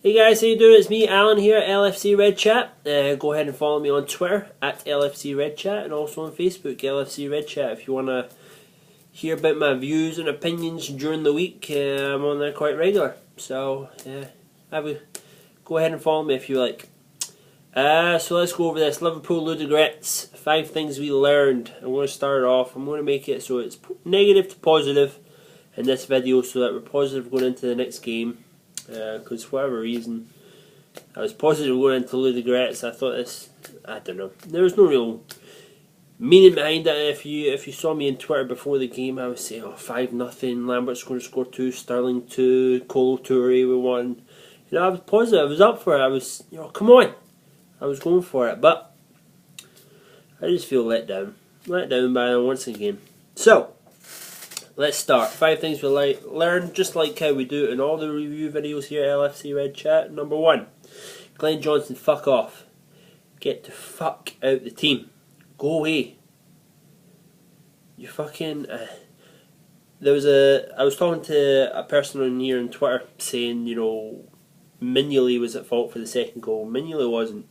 Hey guys, how you doing? It's me, Alan here at LFC Red Chat. Go ahead and follow me on Twitter at LFC Red Chat and also on Facebook, LFC Red Chat. If you want to hear about my views and opinions during the week, I'm on there quite regular. So, go ahead and follow me if you like. So let's go over this. Liverpool Ludogorets, 5 things we learned. I'm going to start it off. I'm going to make it so it's negative to positive in this video so that we're positive going into the next game. Because for whatever reason I was positive going into Ludogorets. I thought I don't know, there was no real meaning behind it. If you saw me on Twitter before the game, I was saying 5-0, Lambert's going to score 2, Sterling 2, Colo Toure with 1. You know, I was positive, I was up for it, I was, come on, I was going for it, but I just feel let down by them once again. So let's start. 5 things we learn, just like how we do it in all the review videos here at LFC Red Chat. Number 1, Glenn Johnson, fuck off. Get the fuck out the team. Go away. You fucking... I was talking to a person on here on Twitter saying, Mignolet was at fault for the second goal. Mignolet wasn't.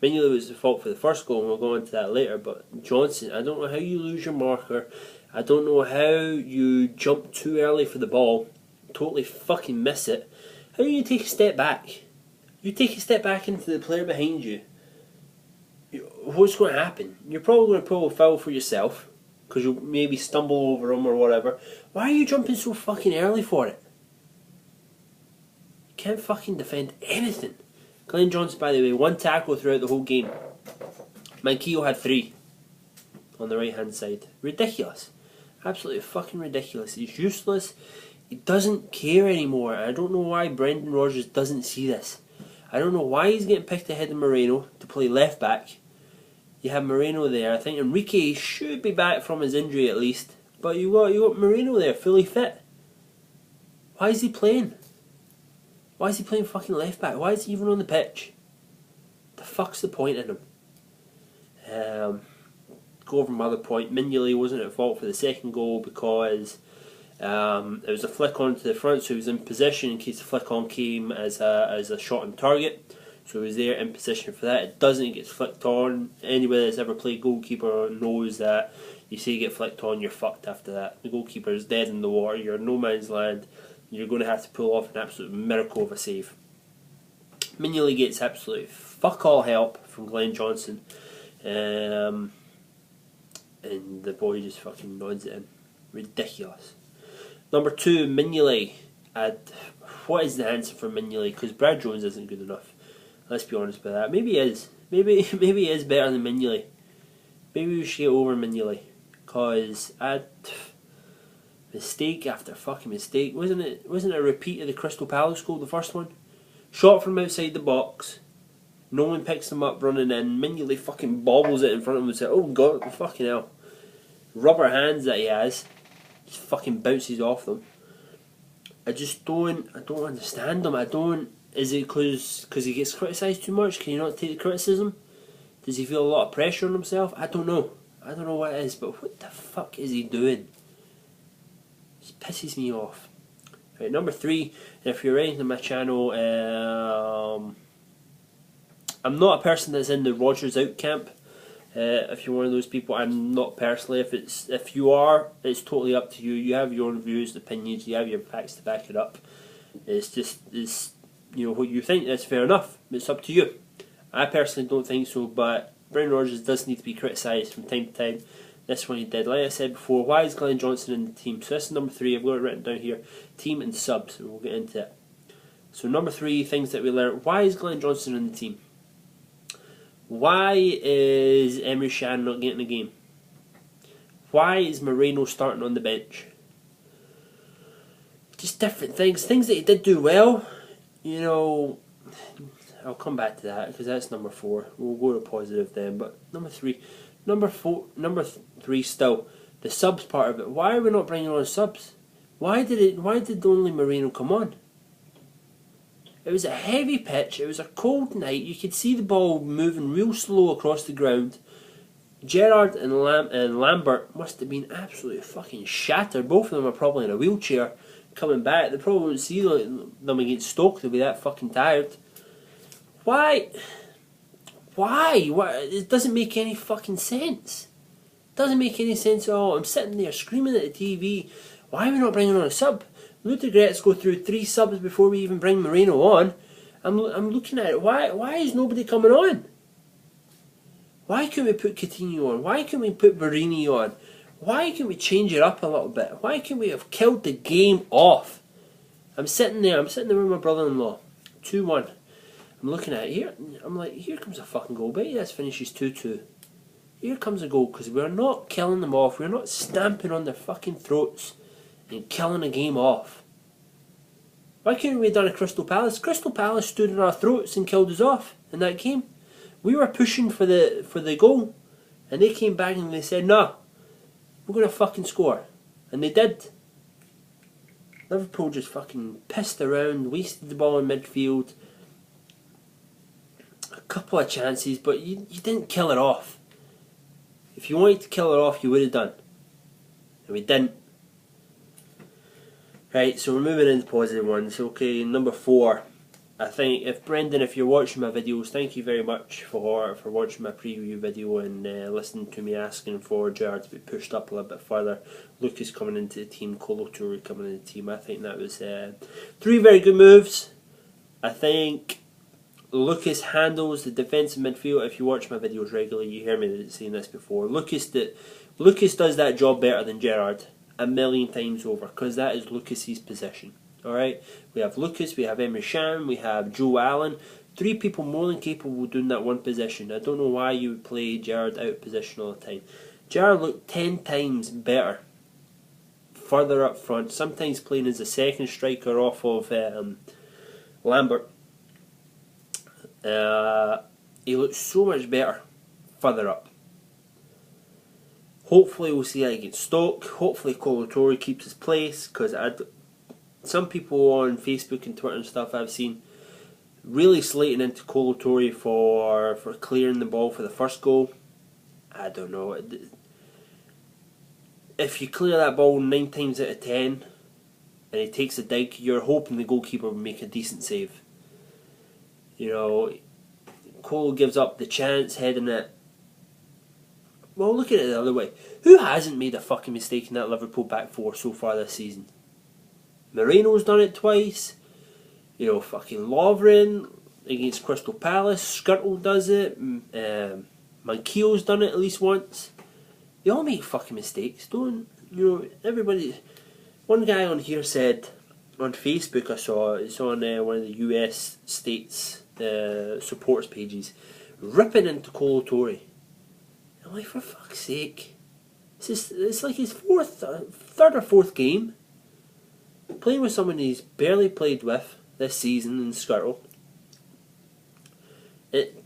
Mignolet was at fault for the first goal, and we'll go into that later. But Johnson, I don't know how you lose your marker. I don't know how you jump too early for the ball, totally fucking miss it. How do you take a step back? You take a step back into the player behind you. What's going to happen? You're probably going to pull a foul for yourself, because you'll maybe stumble over him or whatever. Why are you jumping so fucking early for it? You can't fucking defend anything. Glenn Johnson, by the way, 1 tackle throughout the whole game. Manquillo had 3 on the right hand side. Ridiculous. Absolutely fucking ridiculous. He's useless. He doesn't care anymore. I don't know why Brendan Rodgers doesn't see this. I don't know why he's getting picked ahead of Moreno to play left back. You have Moreno there. I think Enrique should be back from his injury at least. But you got Moreno there, fully fit. Why is he playing? Why is he playing fucking left back? Why is he even on the pitch? The fuck's the point in him? Go over my other point. Mignolet wasn't at fault for the second goal because it was a flick on to the front, so he was in position in case the flick on came as a shot on target. So he was there in position for that. It doesn't get flicked on. Anybody that's ever played goalkeeper knows that you say you get flicked on, you're fucked after that. The goalkeeper is dead in the water. You're in no man's land. You're going to have to pull off an absolute miracle of a save. Mignolet gets absolutely fuck all help from Glenn Johnson. And the boy just fucking nods it in. Ridiculous. Number 2, Mignolet. What is the answer for Mignolet? Because Brad Jones isn't good enough. Let's be honest about that. Maybe he is. Maybe he is better than Mignolet. Maybe we should get over Mignolet. Because mistake after fucking mistake. Wasn't it a repeat of the Crystal Palace goal, the first one? Shot from outside the box. No one picks him up running in. Mignolet fucking bobbles it in front of him and says, "Oh God, fucking hell." Rubber hands that he has. Just fucking bounces off them. I don't understand him. Is it because he gets criticised too much? Can you not take the criticism? Does he feel a lot of pressure on himself? I don't know. I don't know what it is, but what the fuck is he doing? Just pisses me off. Right, number 3, if you're writing to my channel, I'm not a person that's in the Rodgers out camp. If you're one of those people, I'm not personally. If you are, it's totally up to you. You have your own views, opinions. You have your facts to back it up. It's what you think. That's fair enough. It's up to you. I personally don't think so, but Brendan Rodgers does need to be criticised from time to time. This one he did. Like I said before, why is Glenn Johnson in the team? So this is number 3. I've got it written down here. Team and subs, and we'll get into it. So number 3, things that we learned. Why is Glenn Johnson in the team? Why is Emre Can not getting a game? Why is Moreno starting on the bench? Just different things. Things that he did do well. I'll come back to that because that's number 4. We'll go to positive then. But number 3 still, the subs part of it. Why are we not bringing on subs? Why did only Moreno come on? It was a heavy pitch, it was a cold night, you could see the ball moving real slow across the ground. Gerrard and Lambert must have been absolutely fucking shattered. Both of them are probably in a wheelchair, coming back. They probably won't see them against Stoke. They'll be that fucking tired. Why? Why? It doesn't make any fucking sense. It doesn't make any sense at all. I'm sitting there screaming at the TV. Why are we not bringing on a sub? Ludogorets go through 3 subs before we even bring Moreno on. I'm looking at it. Why is nobody coming on? Why can't we put Coutinho on? Why can't we put Barini on? Why can't we change it up a little bit? Why can't we have killed the game off? I'm sitting there with my brother-in-law. 2-1. I'm looking at it here. I'm like, here comes a fucking goal. Bet this finishes 2-2. Here comes a goal because we're not killing them off. We're not stamping on their fucking throats and killing the game off. Why couldn't we have done a Crystal Palace? Crystal Palace stood in our throats and killed us off in that game. We were pushing for the goal, and they came back and they said, "No, we're going to fucking score," and they did. Liverpool just fucking pissed around, wasted the ball in midfield. A couple of chances, but you didn't kill it off. If you wanted to kill it off, you would have done, and we didn't. Right, so we're moving into positive ones. Okay, number 4. I think if you're watching my videos, thank you very much for watching my preview video and listening to me asking for Gerrard to be pushed up a little bit further. Lucas coming into the team, Kolo Toure coming into the team. I think that was 3 very good moves. I think Lucas handles the defensive midfield. If you watch my videos regularly, you hear me saying this before. Lucas does that job better than Gerrard a million times over, because that is Lucas's position. Alright, we have Lucas, we have Emre Can, we have Joe Allen. 3 people more than capable of doing that one position. I don't know why you would play Gerrard out of position all the time. Gerrard looked 10 times better further up front, sometimes playing as a second striker off of Lambert. He looked so much better further up. Hopefully we'll see that against Stoke. Hopefully Kolo Toure keeps his place, because some people on Facebook and Twitter and stuff I've seen really slating into Kolo Toure for clearing the ball for the first goal. I don't know. If you clear that ball 9 times out of 10 and he takes a dig, you're hoping the goalkeeper will make a decent save. You know, Kolo gives up the chance, heading it. Well, look at it the other way. Who hasn't made a fucking mistake in that Liverpool back 4 so far this season? Moreno's done it twice. You know, fucking Lovren against Crystal Palace. Skirtle does it. Manquillo's done it at least once. They all make fucking mistakes. Don't, you know, everybody. One guy on here said, on Facebook I saw, it's on one of the US states supporters pages, ripping into Kolo Toure. I'm like, for fuck's sake. It's like his third or fourth game. Playing with someone he's barely played with this season in Skirtle. It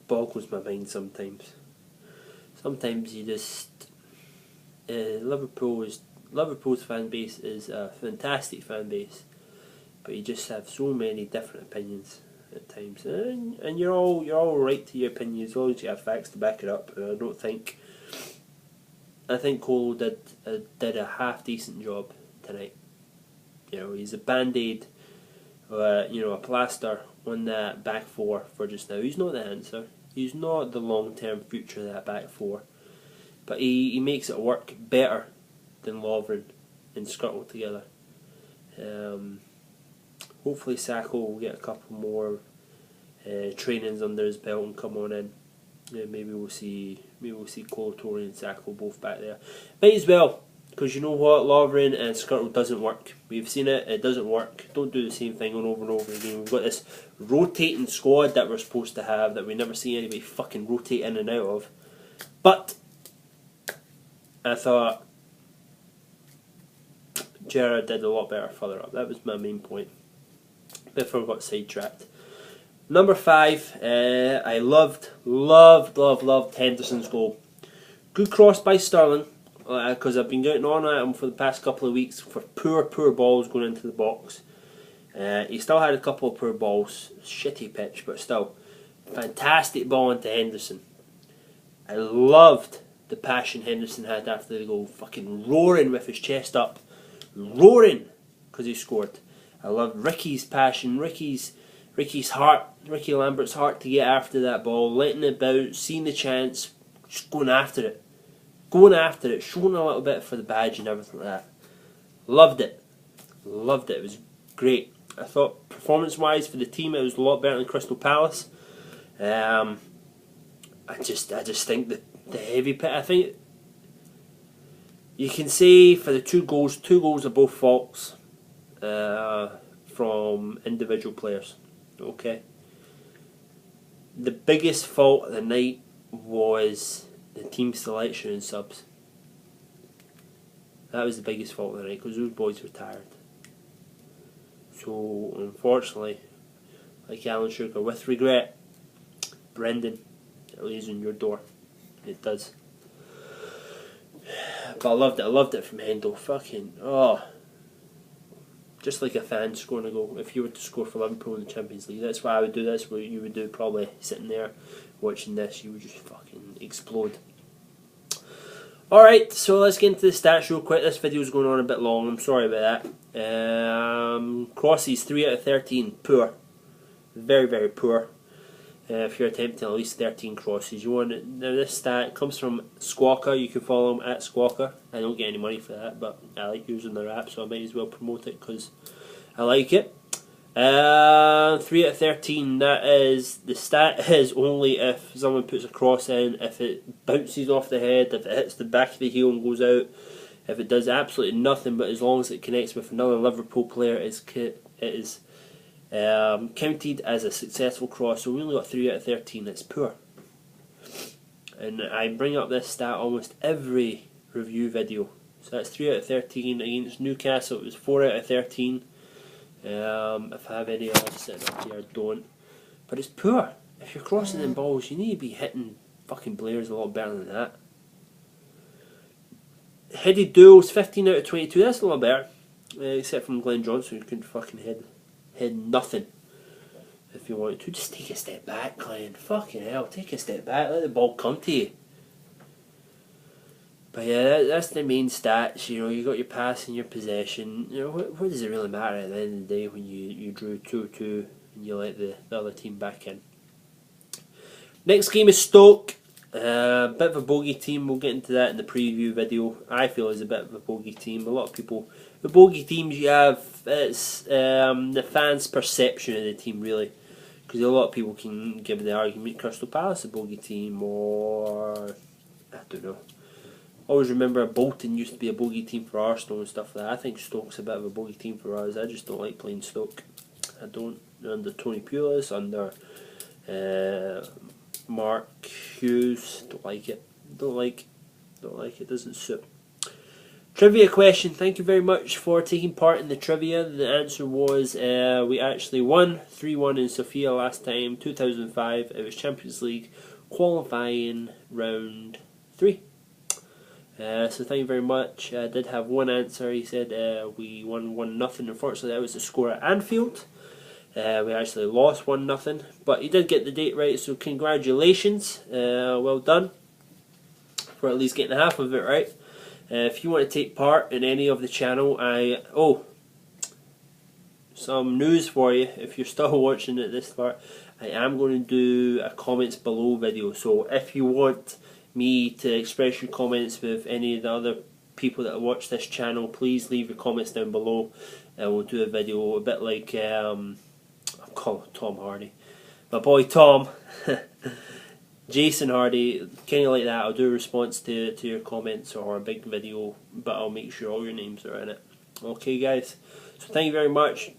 boggles my mind sometimes. Sometimes you just... Liverpool's fan base is a fantastic fan base, but you just have so many different opinions at times, and you're all right to your opinion as long as you have facts to back it up. I think Kolo did a half decent job tonight. You know, he's a band-aid, a plaster on that back 4 for just now. He's not the answer. He's not the long-term future of that back 4. But he makes it work better than Lovren and Skirtle together. Hopefully Sacco will get a couple more trainings under his belt and come on in. Maybe we'll see Kolo Toure and Sacco both back there. Might as well, because you know what, Lovren and Skirtle doesn't work. We've seen it, it doesn't work. Don't do the same thing over and over again. We've got this rotating squad that we're supposed to have that we never see anybody fucking rotate in and out of. But I thought Gerrard did a lot better further up. That was my main point before I got sidetracked. Number 5, I loved Henderson's goal. Good cross by Sterling, because I've been getting on at him for the past couple of weeks for poor balls going into the box. He still had a couple of poor balls, shitty pitch, but still, fantastic ball into Henderson. I loved the passion Henderson had after the goal, fucking roaring with his chest up, roaring. because he scored. I loved Ricky's passion, Ricky's heart, Ricky Lambert's heart to get after that ball, letting it bounce, seeing the chance, just going after it, showing a little bit for the badge and everything like that. Loved it. It was great. I thought performance-wise for the team, it was a lot better than Crystal Palace. I just think that the heavy pit. I think you can say for the two goals are both faults from individual players. Okay. The biggest fault of the night was the team selection and subs. That was the biggest fault of the night because those boys were tired. So unfortunately, like Alan Sugar, with regret, Brendan, it lays on your door. It does. But I loved it from Hendo. Fucking, just like a fan scoring a goal. If you were to score for Liverpool in the Champions League, that's what I would do. That's what you would do, probably sitting there watching this. You would just fucking explode. Alright, so let's get into the stats real quick. This video's going on a bit long, I'm sorry about that. Crosses, 3 out of 13, poor. Very, very poor. If you're attempting at least 13 crosses, you want it. Now this stat comes from Squawker. You can follow him at Squawker. I don't get any money for that, but I like using their app, so I might as well promote it because I like it. 3 out of 13. That is, the stat is only if someone puts a cross in, if it bounces off the head, if it hits the back of the heel and goes out, if it does absolutely nothing, but as long as it connects with another Liverpool player, it is counted as a successful cross. So we only got 3 out of 13. That's poor. And I bring up this stat almost every review video. So that's 3 out of 13 against Newcastle. It was 4 out of 13. If I have any others sitting up here, I don't. But it's poor. If you're crossing in balls, you need to be hitting fucking players a lot better than that. Headed duels, 15 out of 22. That's a lot better. Except from Glenn Johnson, who couldn't fucking head nothing. If you wanted to, just take a step back, Glenn. Fucking hell, take a step back. Let the ball come to you. But yeah, that's the main stats. You know, you got your pass and your possession. You know, what does it really matter at the end of the day when you drew 2-2 and you let the other team back in? Next game is Stoke. Bit of a bogey team. We'll get into that in the preview video. I feel is a bit of a bogey team. A lot of people, the bogey teams you have, it's the fans' perception of the team really, because a lot of people can give the argument Crystal Palace a bogey team, or I don't know. Always remember Bolton used to be a bogey team for Arsenal and stuff like that. I think Stoke's a bit of a bogey team for us. I just don't like playing Stoke. I don't. Under Tony Pulis, under Mark Hughes, don't like it. Don't like it. Doesn't suit. Trivia question. Thank you very much for taking part in the trivia. The answer was we actually won 3-1 in Sofia last time, 2005. It was Champions League qualifying round 3. So thank you very much. I did have one answer. He said we won 1-0. Unfortunately, that was the score at Anfield. We actually lost 1-0, but he did get the date right. So congratulations, well done for at least getting half of it right. If you want to take part in any of the channel, some news for you. If you're still watching it this far, I am going to do a comments below video. So if you want me to express your comments with any of the other people that watch this channel, please leave your comments down below and we'll do a video a bit like I'll call Tom Hardy, my boy Tom, Jason Hardy, kind of like that. I'll do a response to your comments or a big video, but I'll make sure all your names are in it. Okay guys, so thank you very much.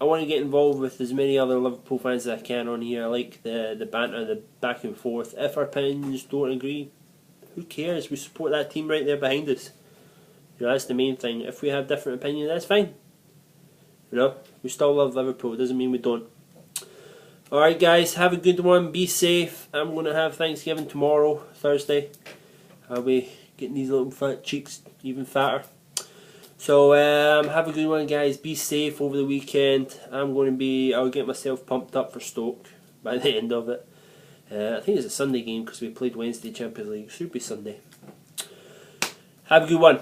I want to get involved with as many other Liverpool fans as I can on here. I like the banter, the back and forth. If our opinions don't agree, who cares? We support that team right there behind us. You know, that's the main thing. If we have different opinions, that's fine. You know, we still love Liverpool. It doesn't mean we don't. Alright guys, have a good one. Be safe. I'm going to have Thanksgiving tomorrow, Thursday. I'll be getting these little fat cheeks even fatter. So have a good one guys, be safe over the weekend. I'll get myself pumped up for Stoke by the end of it. I think it's a Sunday game because we played Wednesday Champions League. Should be Sunday. Have a good one.